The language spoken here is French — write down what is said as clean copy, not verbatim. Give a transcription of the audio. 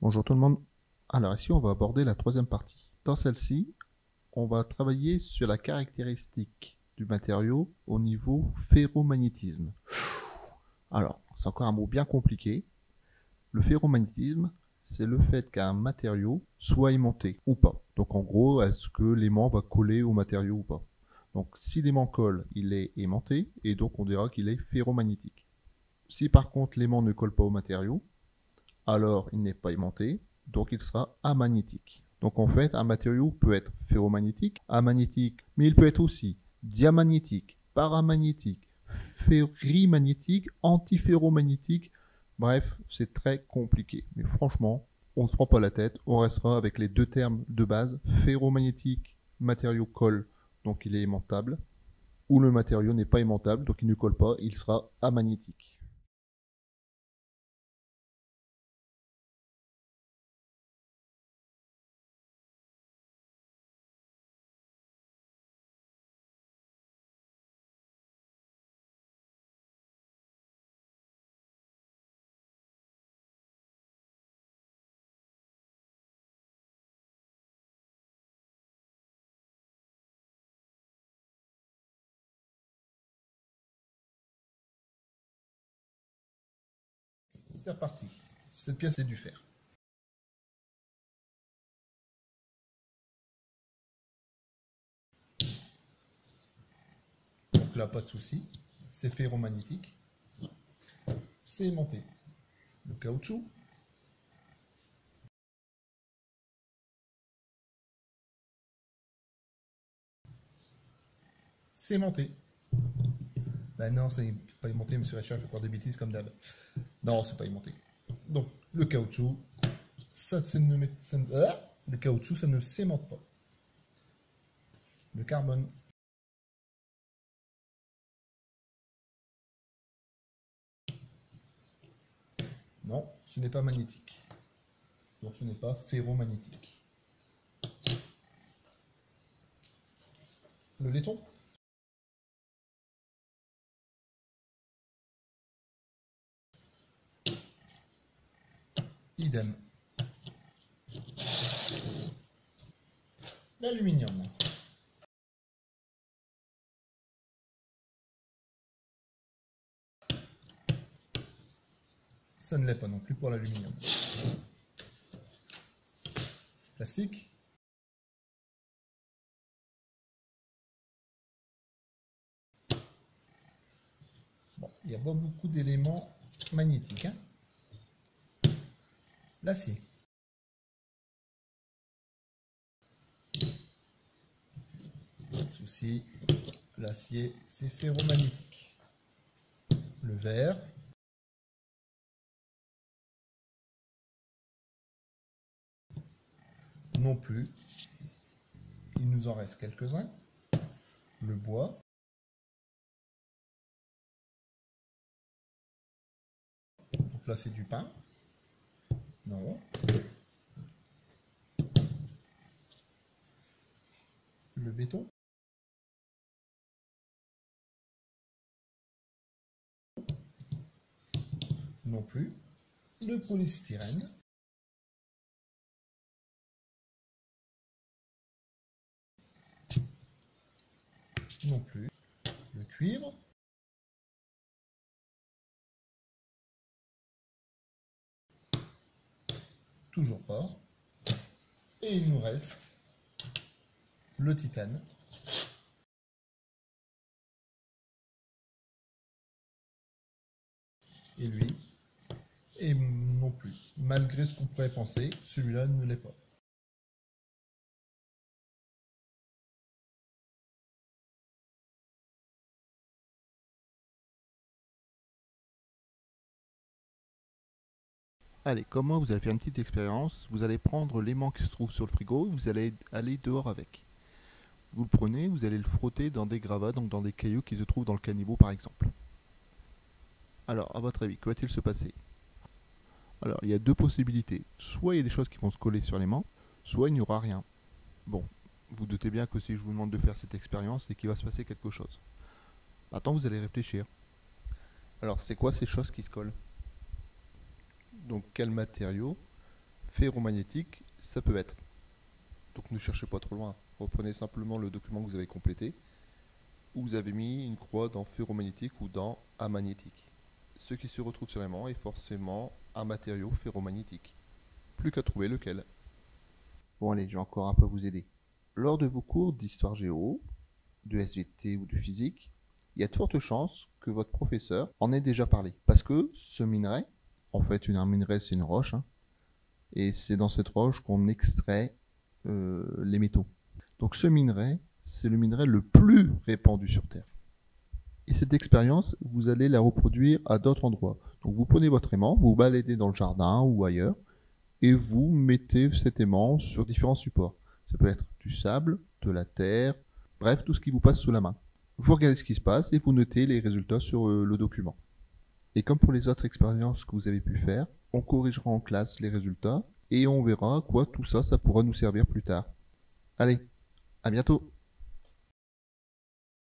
Bonjour tout le monde. Alors ici, on va aborder la troisième partie. Dans celle-ci, on va travailler sur la caractéristique du matériau au niveau ferromagnétisme. Alors, c'est encore un mot bien compliqué. Le ferromagnétisme, c'est le fait qu'un matériau soit aimanté ou pas. Donc en gros, est-ce que l'aimant va coller au matériau ou pas. Donc si l'aimant colle, il est aimanté et donc on dira qu'il est ferromagnétique. Si par contre l'aimant ne colle pas au matériau, alors il n'est pas aimanté, donc il sera amagnétique. Donc en fait, un matériau peut être ferromagnétique, amagnétique, mais il peut être aussi diamagnétique, paramagnétique, ferrimagnétique, antiferromagnétique. Bref, c'est très compliqué. Mais franchement, on ne se prend pas la tête, on restera avec les deux termes de base. Ferromagnétique, matériau colle, donc il est aimantable, ou le matériau n'est pas aimantable, donc il ne colle pas, il sera amagnétique. C'est reparti. Cette pièce est du fer. Donc là, pas de souci. C'est ferromagnétique. C'est aimanté. Le caoutchouc. C'est aimanté. Ben non, c'est pas aimanté, monsieur Richard fait encore des bêtises comme d'hab. Non, c'est pas aimanté. Donc, le caoutchouc, le caoutchouc, ça ne s'aimante pas. Le carbone. Non, ce n'est pas magnétique. Donc, ce n'est pas ferromagnétique. Le laiton. Idem. L'aluminium. Ça ne l'est pas non plus pour l'aluminium. Plastique. Bon, il n'y a pas beaucoup d'éléments magnétiques. Hein. L'acier. Pas de souci. L'acier, c'est ferromagnétique. Le verre. Non plus. Il nous en reste quelques-uns. Le bois. Donc là, c'est du pain. Non. Le béton. Non plus. Le polystyrène. Non plus. Le cuivre. Toujours pas. Et il nous reste le titane. Et lui. Et non plus. Malgré ce qu'on pourrait penser, celui-là ne l'est pas. Allez, comment vous allez faire une petite expérience. Vous allez prendre l'aimant qui se trouve sur le frigo, vous allez aller dehors avec. Vous le prenez, vous allez le frotter dans des gravats, donc dans des cailloux qui se trouvent dans le caniveau par exemple. Alors, à votre avis, que va-t-il se passer? Alors, il y a deux possibilités. Soit il y a des choses qui vont se coller sur l'aimant, soit il n'y aura rien. Bon, vous doutez bien que si je vous demande de faire cette expérience, c'est qu'il va se passer quelque chose. Maintenant, vous allez réfléchir. Alors, c'est quoi ces choses qui se collent? Donc, quel matériau ferromagnétique, ça peut être. Donc ne cherchez pas trop loin. Reprenez simplement le document que vous avez complété, où vous avez mis une croix dans ferromagnétique ou dans amagnétique. Ce qui se retrouve sur l'aimant est forcément un matériau ferromagnétique. Plus qu'à trouver lequel. Bon allez, je vais encore un peu vous aider. Lors de vos cours d'histoire géo, de SVT ou de physique, il y a de fortes chances que votre professeur en ait déjà parlé. Parce que ce minerai, en fait un minerai c'est une roche, hein, et c'est dans cette roche qu'on extrait les métaux. Donc ce minerai, c'est le minerai le plus répandu sur Terre. Et cette expérience, vous allez la reproduire à d'autres endroits. Donc vous prenez votre aimant, vous vous baladez dans le jardin ou ailleurs, et vous mettez cet aimant sur différents supports. Ça peut être du sable, de la terre, bref, tout ce qui vous passe sous la main. Vous regardez ce qui se passe et vous notez les résultats sur le document. Et comme pour les autres expériences que vous avez pu faire, on corrigera en classe les résultats et on verra à quoi tout ça, ça pourra nous servir plus tard. Allez, à bientôt!